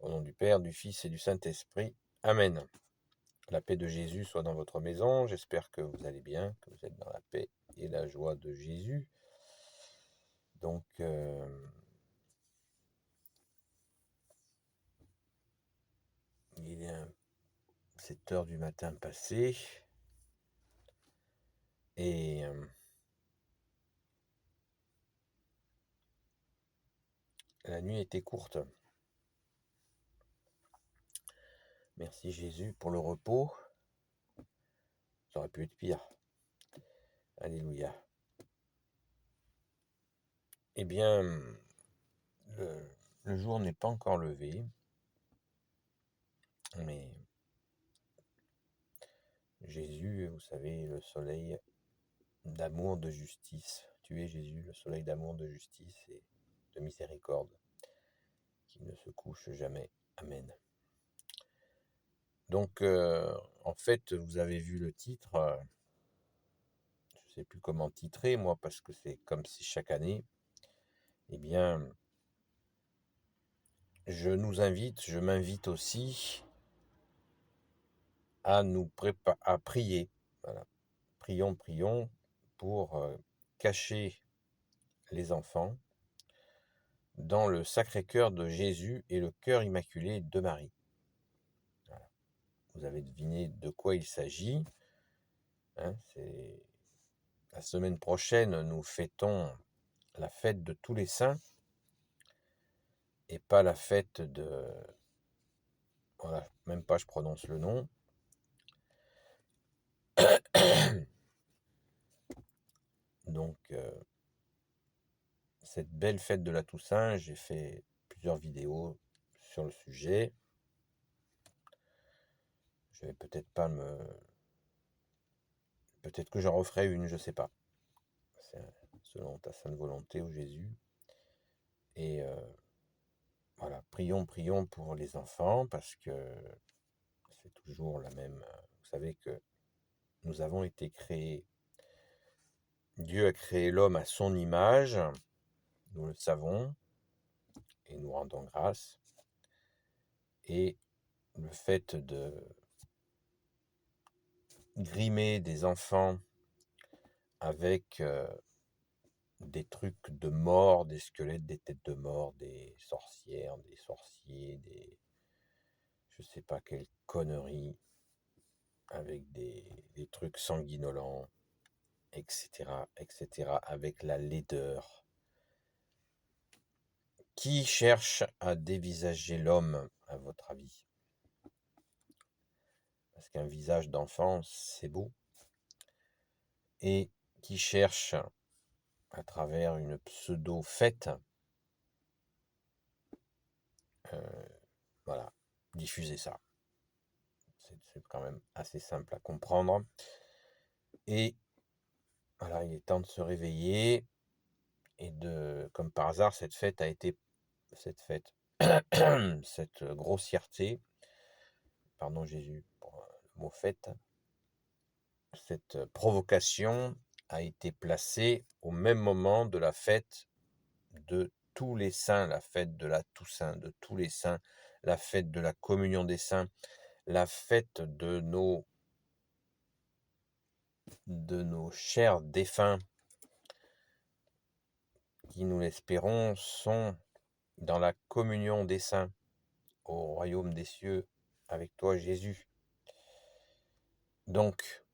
Au nom du Père, du Fils et du Saint-Esprit. Amen. La paix de Jésus soit dans votre maison. J'espère que vous allez bien, que vous êtes dans la paix et la joie de Jésus. Donc, il est 7 heures du matin passé. Et la nuit était courte. Merci Jésus pour le repos. Ça aurait pu être pire. Alléluia. Eh bien, le jour n'est pas encore levé, mais Jésus, vous savez, le soleil d'amour, de justice. Tu es Jésus, le soleil d'amour, de justice et de miséricorde, qui ne se couche jamais. Amen. Donc, en fait, vous avez vu le titre. Je ne sais plus comment titrer, moi, parce que c'est comme si chaque année, eh bien, je m'invite aussi à à prier. Voilà. Prions pour cacher les enfants dans le Sacré-Cœur de Jésus et le cœur immaculé de Marie. Voilà. Vous avez deviné de quoi il s'agit. Hein, c'est la semaine prochaine, nous fêtons la fête de tous les saints et pas la fête de... Voilà, même pas je prononce le nom. Donc, cette belle fête de la Toussaint, j'ai fait plusieurs vidéos sur le sujet. Je vais peut-être pas me... Peut-être que j'en referai une, je sais pas. C'est selon ta sainte volonté, ô Jésus. Et voilà, prions pour les enfants, parce que c'est toujours la même... Vous savez que nous avons été créés... Dieu a créé l'homme à son image, nous le savons, et nous rendons grâce. Et le fait de grimer des enfants avec des trucs de mort, des squelettes, des têtes de mort, des sorcières, des sorciers, des... je sais pas quelle connerie, avec des trucs sanguinolents, etc., avec la laideur. Qui cherche à dévisager l'homme, à votre avis? Parce qu'un visage d'enfant, c'est beau. Et qui cherche, à travers une pseudo-fête, voilà, diffuser ça. C'est quand même assez simple à comprendre. Et voilà, il est temps de se réveiller et de, comme par hasard, cette fête, cette grossièreté, pardon Jésus pour le mot fête, cette provocation a été placée au même moment de la fête de tous les saints, la fête de la Toussaint, de tous les saints, la fête de la communion des saints, la fête de nos chers défunts, qui, nous l'espérons, sont dans la communion des saints, au royaume des cieux, avec toi Jésus. Donc,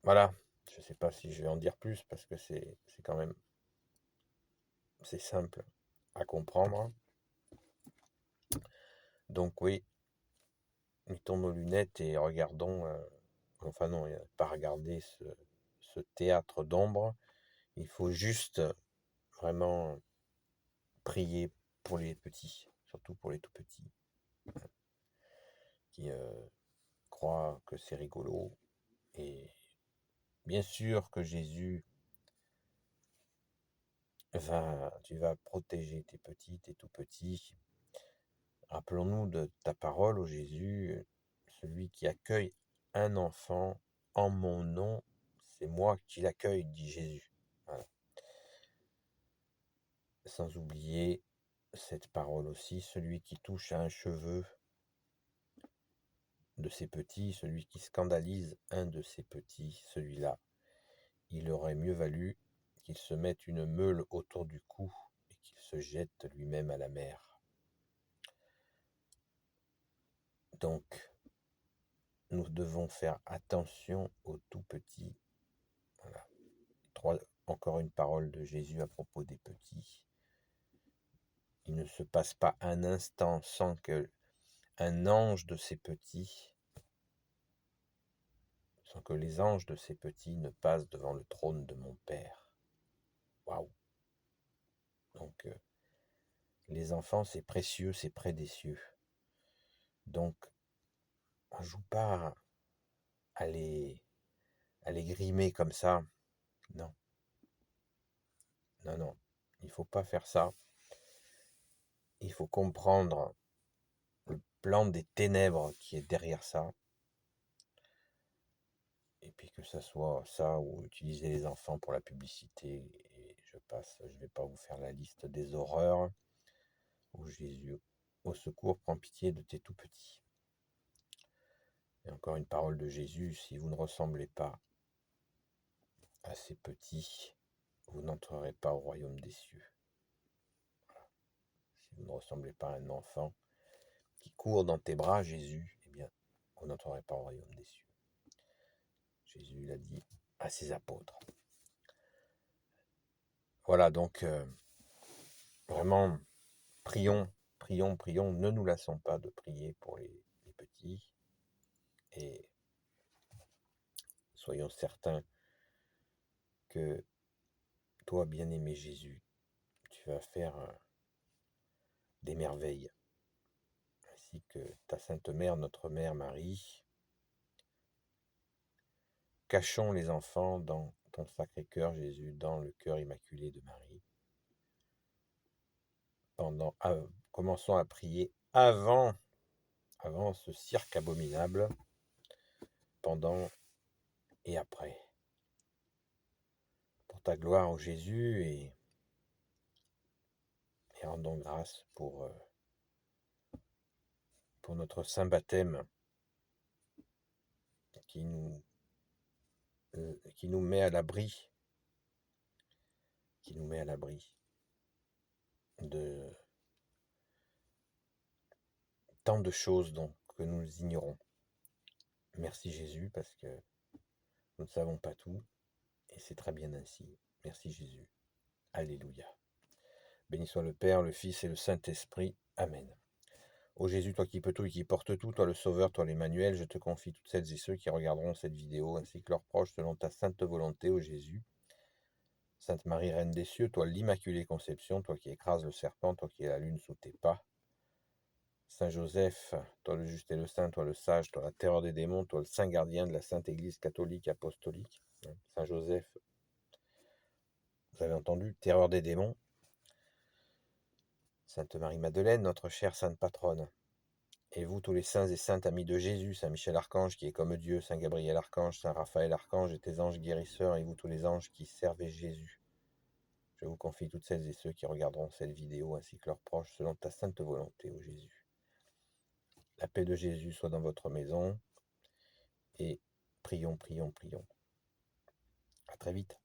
voilà, je ne sais pas si je vais en dire plus, parce que c'est quand même, c'est simple à comprendre. Donc oui, mettons nos lunettes et regardons, enfin non, pas regarder ce théâtre d'ombre. Il faut juste vraiment prier pour les petits, surtout pour les tout petits, qui croient que c'est rigolo. Et bien sûr que Jésus tu vas protéger tes petits, tes tout petits. Rappelons-nous de ta parole, ô Jésus, celui qui accueille un enfant en mon nom, c'est moi qui l'accueille, dit Jésus. Voilà. Sans oublier cette parole aussi, celui qui touche à un cheveu de ses petits, celui qui scandalise un de ses petits, celui-là, il aurait mieux valu qu'il se mette une meule autour du cou et qu'il se jette lui-même à la mer. Donc, nous devons faire attention aux tout petits. Voilà. Encore une parole de Jésus à propos des petits. Il ne se passe pas un instant sans que un ange de ces petits, sans que les anges de ces petits ne passent devant le trône de mon Père. Waouh! Donc, les enfants, c'est précieux, c'est près des cieux. Donc, on ne joue pas à les grimer comme ça. Non, non, non. Il ne faut pas faire ça. Il faut comprendre le plan des ténèbres qui est derrière ça. Et puis que ça soit ça ou utiliser les enfants pour la publicité. Et je ne vais pas vous faire la liste des horreurs où Jésus, au secours, prend pitié de tes tout petits. Et encore une parole de Jésus, si vous ne ressemblez pas à ces petits, vous n'entrerez pas au royaume des cieux. Voilà. Si vous ne ressemblez pas à un enfant qui court dans tes bras, Jésus, eh bien, vous n'entrerez pas au royaume des cieux. Jésus l'a dit à ses apôtres. Voilà, donc, vraiment, prions, prions, prions, ne nous lassons pas de prier pour les petits et soyons certains que toi, bien-aimé Jésus, tu vas faire des merveilles, ainsi que ta Sainte Mère, notre Mère Marie. Cachons les enfants dans ton Sacré-Cœur, Jésus, dans le cœur immaculé de Marie. Commençons à prier avant ce cirque abominable, pendant et après. Pour ta gloire, ô Jésus, et rendons grâce pour notre saint baptême qui nous met à l'abri, de tant de choses que nous ignorons. Merci Jésus, parce que nous ne savons pas tout, et c'est très bien ainsi. Merci Jésus. Alléluia. Béni soit le Père, le Fils et le Saint-Esprit. Amen. Ô Jésus, toi qui peux tout et qui portes tout, toi le Sauveur, toi l'Emmanuel, je te confie toutes celles et ceux qui regarderont cette vidéo, ainsi que leurs proches, selon ta sainte volonté, ô Jésus. Sainte Marie, Reine des cieux, toi l'Immaculée Conception, toi qui écrases le serpent, toi qui es la lune sous tes pas. Saint Joseph, toi le juste et le saint, toi le sage, toi la terreur des démons, toi le saint gardien de la Sainte Église catholique apostolique. Saint Joseph, vous avez entendu, terreur des démons. Sainte Marie-Madeleine, notre chère sainte patronne. Et vous, tous les saints et saintes amis de Jésus, Saint Michel Archange qui est comme Dieu, Saint Gabriel Archange, Saint Raphaël Archange et tes anges guérisseurs, et vous tous les anges qui servez Jésus. Je vous confie toutes celles et ceux qui regarderont cette vidéo ainsi que leurs proches selon ta sainte volonté, ô Jésus. La paix de Jésus soit dans votre maison et prions, prions, prions. À très vite.